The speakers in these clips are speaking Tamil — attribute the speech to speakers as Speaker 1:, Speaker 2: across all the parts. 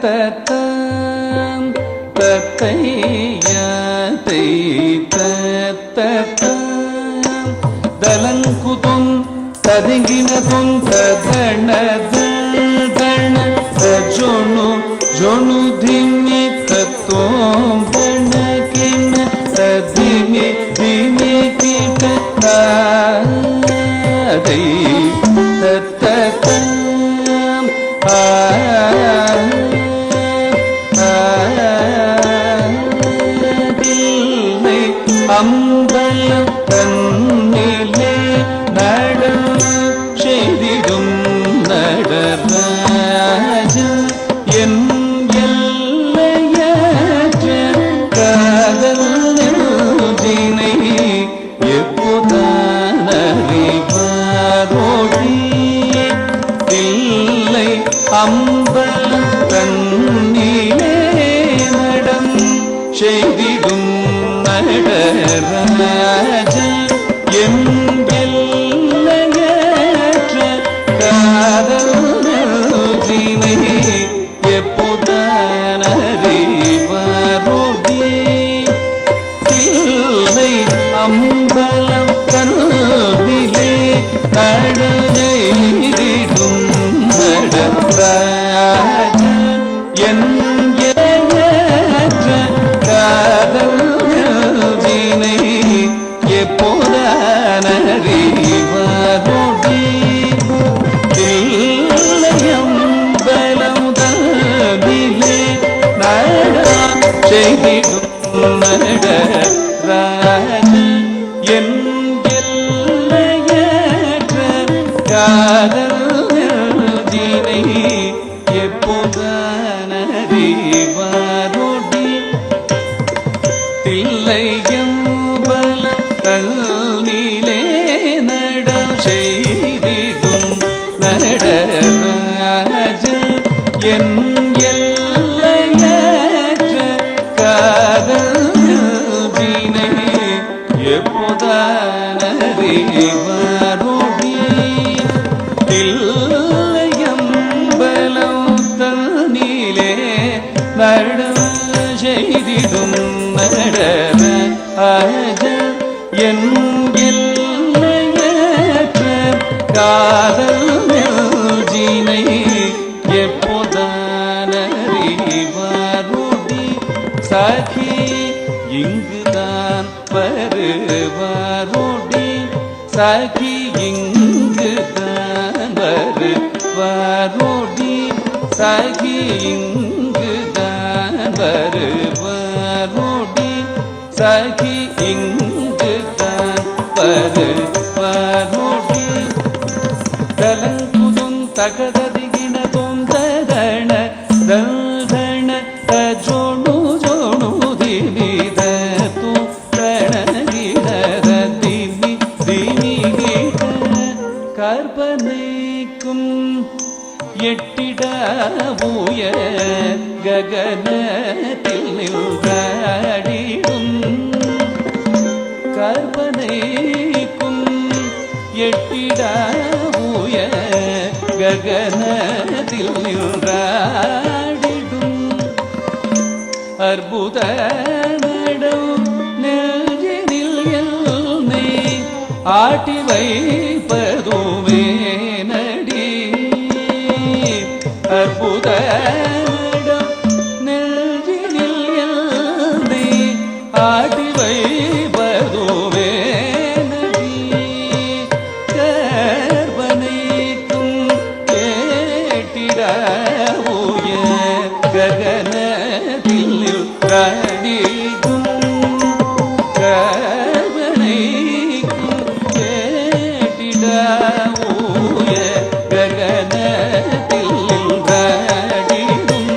Speaker 1: தத்தம் தத்தையதை தத்தம் தலங்குதும் ததிங்கினதும் ததண தண ஜொணு ஜொணு திமி தத்தோம் பணகின ததிமி திமி கிட்ட தாதை தத்தம் அம்பலம் தன்னிலே நடம் செய்திடும் நடராஜ என் எல்லையற்ற காதல் நெஞ்சினை எப்போதான் அறிவாரோடி தில்லை அம்பலம் தன்னிலே நடம் செய்திடும் நடராஜ என் எல்லையற்ற காதல் நெஞ்சினை எப்போதான் அறிவாரோடி தில்லை அம்பலம் தன்னிலே நடந்திடும் நடராஜ என் எல்லையற்ற காதல் நெஞ்சினை எப்போதான் அறிவாரோடி தில்லையம்பலம் தன்னிலே நடம் செய்திடும் நடராஜ என் எல்லையற்ற காதல் நெஞ்சினை எப்போதான் அறிவாரோடி தில்லையம்பலம் தன்னிலே நடம் செய்திடும் நடராஜ என் எல்லையற்ற காதல் நெஞ்சினை எப்போதான் அறிவாரோடி தில்லையம்பலம் தன்னிலே நடம் செய்திடும் நடராஜ என் எல்லையற்ற காதல் நெஞ்சினை எப்போதான் அறிவாரோடி சகி இங்குதான் வருவாரோடி சகி இங்குதான் வருவாரோடி சகி இங்குதான் வருவாரோடி சகி இங்குதான் வருவாரோடி தலங்குதும் தகததிகினதும் ததண ததண ஜோணு ஜோணு திமித து தணகிட திமி திமி கற்பனைக்கும் எட்டிட உயர் ககனத்தில் நின்றாடிடும் கற்பனைக்கும் எட்டிட உயர் ககனத்தில் நின்றாடிடும் அற்புத நடம் நெஞ்சினில் என்னை ஆட்டி வைப்பதுமே நடி அற்புத நடம் நெஞ்சினில் என்னை ஆட்டி வைப்பதுமே நடி கற்பனைக்கும் கேட்டிட உயர் ககனத்தில் நின்றாடிடும் கற்பனைக்கும் கேட்டிட உயர் ககனத்தில் நின்றாடிடும்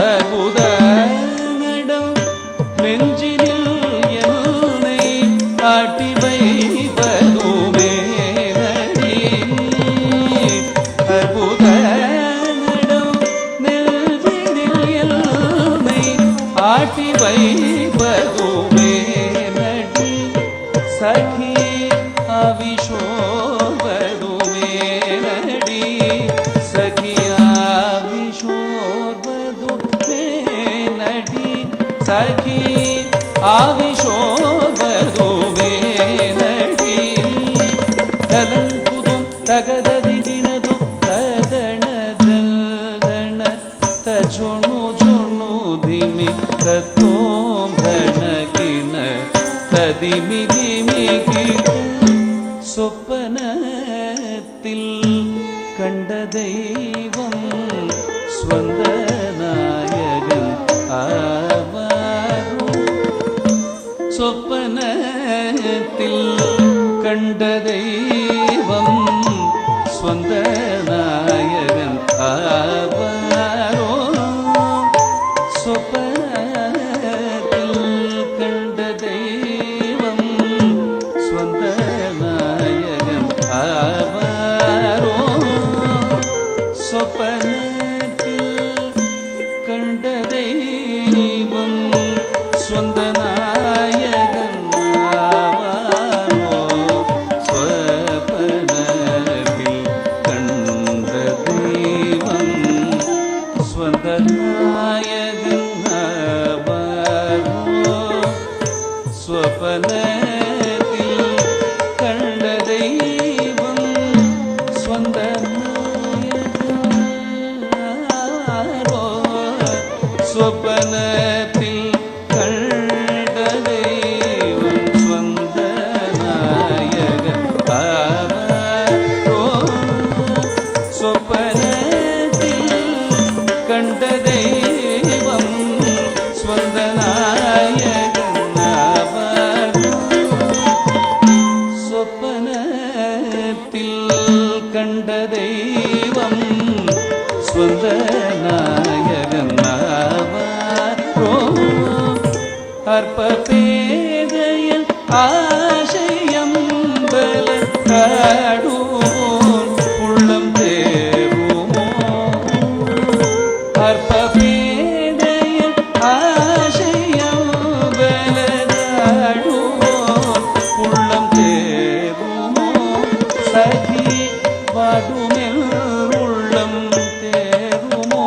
Speaker 1: அற்புத நடம் நெஞ்சினில் என்னை ஆட்டி வைப்பதுமே நடி அற்புத நடம் நெஞ்சினில் என்னை தத்தோம் கணக்கின ததிமிதிமிகி சொப்பனத்தில் கண்ட தெய்வம் ஸ்வந்த நாயகன் ஆவாரோ சொப்பனத்தில் கண்ட தெய்வம் ஸ்வந்த நாயகன் ஆவாரோ சொப்பனத்தில் கண்ட தெய்வம் ஸ்வந்த நாயகன் ஆவாரோ சொப்பனத்தில் கண்ட தெய்வம் ஸ்வந்த நாயகன் ஆவாரோ சொப்பனத்தில் கண்ட தெய்வம் ஸ்வந்த நாயகன் ஆவாரோ சொப்பனத்தில் கண்ட தெய்வம் ஸ்வந்த நாயகனாரோ சொப்பனத்தில் கண்ட தெய்வம் ஸ்வந்த நாயகன் ஆவாரோ சொப்பனத்தில் கண்ட தெய்வம் ஸ்வந்த நாயகன் ஆவாரோ சொப்பனத்தில் கண்ட தெய்வம் ஸ்வந்த நாயகன் ஆவாரோ அற்ப பேதையன் ஆசையம் பல காடுவோன் உள்ளம் தேருமோ அற்ப பேதையன் ஆசையம் பல காடுவோன் உள்ளம் தேருமோ சகி வாடுமெல் உள்ளம் தேருமோ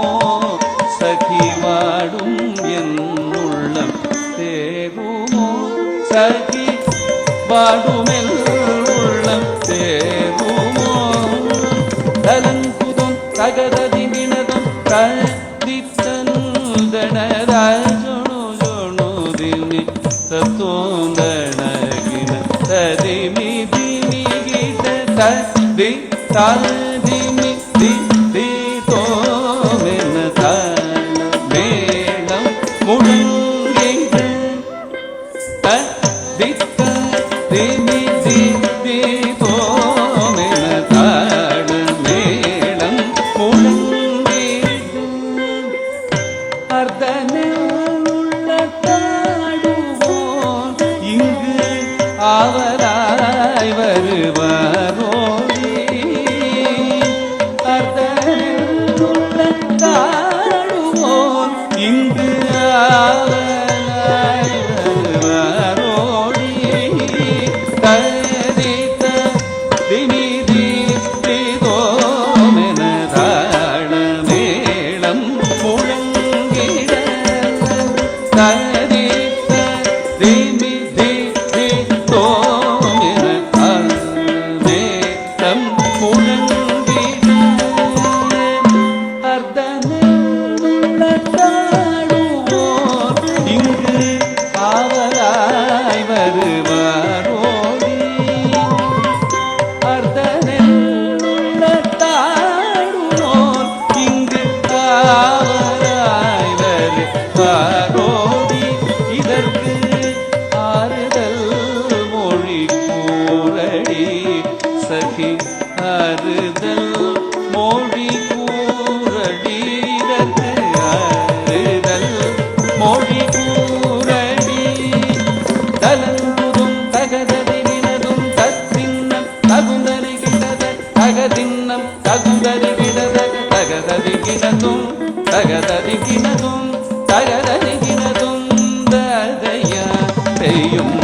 Speaker 1: சகி வாடும் என் உள்ளம் தேருமோ சகி வாடுமெல் உள்ளம் தேருமோ தலங்குதும் தகததினதும் ததித்தனுதனராஜொணு ஜொணுதினி தத்தோந்தனகின ததிமி தினிகிட ததி தாதிமி தி தோமென தாள மேளம் முழங்கிகள் ததித்த திமி தி தோமென தாள மேளம் முழங்கிகள் அர்த்தனுள்ள தாடுவோன் இங்கு ஆவராய் வருவாரோடி அர்த்தனுள்ள தாடுவோன் இங்கு ஆவராய் வருவாரோடி தரித்த திமிதி திதோமென தாள மேளம் முழங்கிட தரித்த திமிதி திதோமென தாள மேளம் முழங்கிட அர்த்தனுள்ள தாடுவோர் இங்கு ஆவராய் வருவாரோடி அர்த்தனுள்ள தாடுவோர் இங்கு ஆவராய் வருவாரோடி இதற்கு ஆறுதல் மொழி கூறடி சகி ஆறுதல் மொழி கூறடி இதற்கு ஆறுதல் மொழி கூறடி தலங்குதும் தகததினதும் தத்தின்னம் தகுந்தருகிடத தகதின்னம் தகுந்தருகிடத தகததிகினதும் தகததிகினதும் தகததிகினதும் ததையா செய்யும்